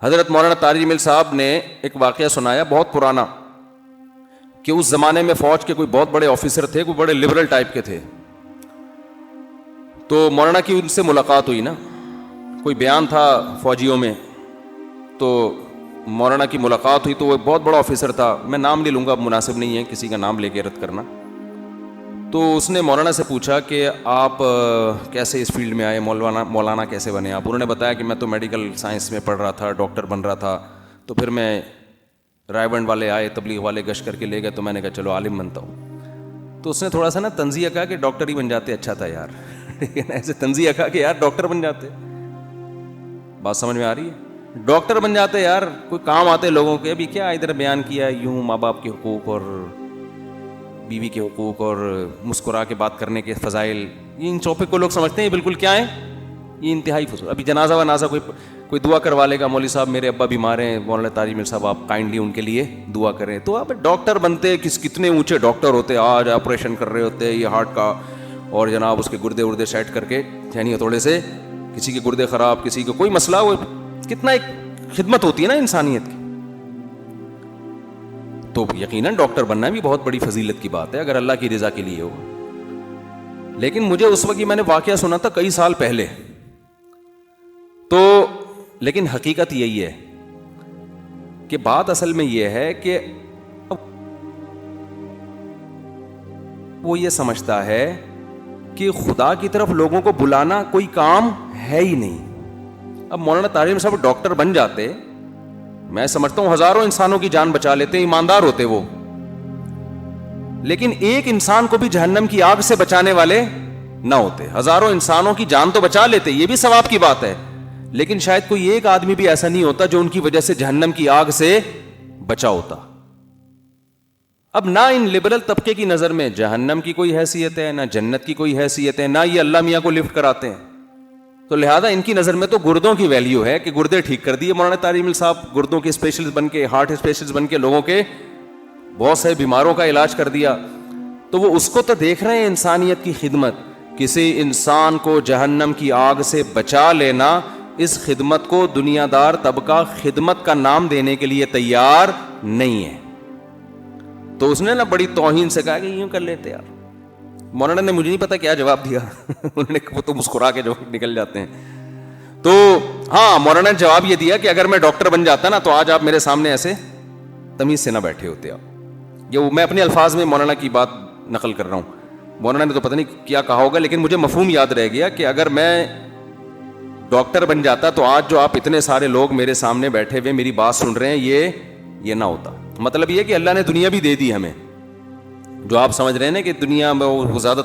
حضرت مولانا طارق جمیل صاحب نے ایک واقعہ سنایا بہت پرانا کہ اس زمانے میں فوج کے کوئی بہت بڑے آفیسر تھے, کوئی بڑے لبرل ٹائپ کے تھے. تو مولانا کی ان سے ملاقات ہوئی نا, کوئی بیان تھا فوجیوں میں, تو مولانا کی ملاقات ہوئی. تو وہ بہت بڑا آفیسر تھا, میں نام نہیں لوں گا, مناسب نہیں ہے کسی کا نام لے کے رد کرنا. تو اس نے مولانا سے پوچھا کہ آپ کیسے اس فیلڈ میں آئے, مولانا کیسے بنے آپ؟ انہوں نے بتایا کہ میں تو میڈیکل سائنس میں پڑھ رہا تھا, ڈاکٹر بن رہا تھا, تو پھر میں رائے بنڈ والے آئے, تبلیغ والے گشت کر کے لے گئے, تو میں نے کہا چلو عالم بنتا ہوں. تو اس نے تھوڑا سا نا تنزیہ کہا کہ ڈاکٹر ہی بن جاتے اچھا تھا یار. ایسے تنزیہ کہا کہ یار ڈاکٹر بن جاتے, بات سمجھ میں آ رہی ہے؟ ڈاکٹر بن جاتے یار, کوئی کام آتے لوگوں کے. ابھی کیا ادھر بیان کیا یوں ماں باپ کے حقوق اور بیوی کے حقوق اور مسکرا کے بات کرنے کے فضائل, ان ٹاپک کو لوگ سمجھتے ہیں بالکل کیا ہیں, یہ انتہائی فضول. ابھی جنازہ ونازہ کوئی دعا کروا لے گا, مولوی صاحب میرے ابا بیمار ہیں, مولانا طارق جمیل صاحب آپ کائنڈلی ان کے لیے دعا کریں. تو آپ ڈاکٹر بنتے, کتنے اونچے ڈاکٹر ہوتے, آج آپریشن کر رہے ہوتے یہ ہارٹ کا, اور جناب اس کے گردے ردے سیٹ کر کے یعنی تھوڑے سے, کسی کے گردے خراب, کسی کو کوئی مسئلہ, وہ کتنا ایک خدمت ہوتی ہے نا انسانیت کی. تو یقیناً ڈاکٹر بننا بھی بہت بڑی فضیلت کی بات ہے اگر اللہ کی رضا کے لیے ہو. لیکن مجھے اس وقت میں نے واقعہ سنا تھا کئی سال پہلے, تو لیکن حقیقت یہی ہے کہ بات اصل میں یہ ہے کہ وہ یہ سمجھتا ہے کہ خدا کی طرف لوگوں کو بلانا کوئی کام ہے ہی نہیں. اب مولانا طارق جمیل صاحب ڈاکٹر بن جاتے, میں سمجھتا ہوں ہزاروں انسانوں کی جان بچا لیتے, ایماندار ہوتے وہ, لیکن ایک انسان کو بھی جہنم کی آگ سے بچانے والے نہ ہوتے. ہزاروں انسانوں کی جان تو بچا لیتے, یہ بھی ثواب کی بات ہے, لیکن شاید کوئی ایک آدمی بھی ایسا نہیں ہوتا جو ان کی وجہ سے جہنم کی آگ سے بچا ہوتا. اب نہ ان لبرل طبقے کی نظر میں جہنم کی کوئی حیثیت ہے, نہ جنت کی کوئی حیثیت ہے, نہ یہ اللہ میاں کو لفٹ کراتے ہیں. تو لہذا ان کی نظر میں تو گردوں کی ویلیو ہے کہ گردے ٹھیک کر دیے مولانا طارق جمیل صاحب, گردوں کے اسپیشلسٹ بن کے, ہارٹ اسپیشلسٹ بن کے لوگوں کے بہت سے بیماروں کا علاج کر دیا. تو وہ اس کو تو دیکھ رہے ہیں انسانیت کی خدمت. کسی انسان کو جہنم کی آگ سے بچا لینا, اس خدمت کو دنیا دار طبقہ خدمت کا نام دینے کے لیے تیار نہیں ہے. تو اس نے نا بڑی توہین سے کہا کہ یوں کر لیتے یار. مولانا نے مجھے نہیں پتا کیا جواب دیا, انہوں نے وہ تو مسکرا کے جو نکل جاتے ہیں. تو ہاں مولانا نے جواب یہ دیا کہ اگر میں ڈاکٹر بن جاتا نا تو آج آپ میرے سامنے ایسے تمیز سے نہ بیٹھے ہوتے. آپ یہ میں اپنے الفاظ میں مولانا کی بات نقل کر رہا ہوں, مولانا نے تو پتہ نہیں کیا کہا ہوگا, لیکن مجھے مفہوم یاد رہ گیا کہ اگر میں ڈاکٹر بن جاتا تو آج جو آپ اتنے سارے لوگ میرے سامنے بیٹھے ہوئے میری بات سن رہے ہیں یہ نہ ہوتا. مطلب یہ کہ اللہ نے دنیا بھی دے دی ہمیں, جو آپ سمجھ رہے ہیں نا کہ دنیا میں وہ زیادہ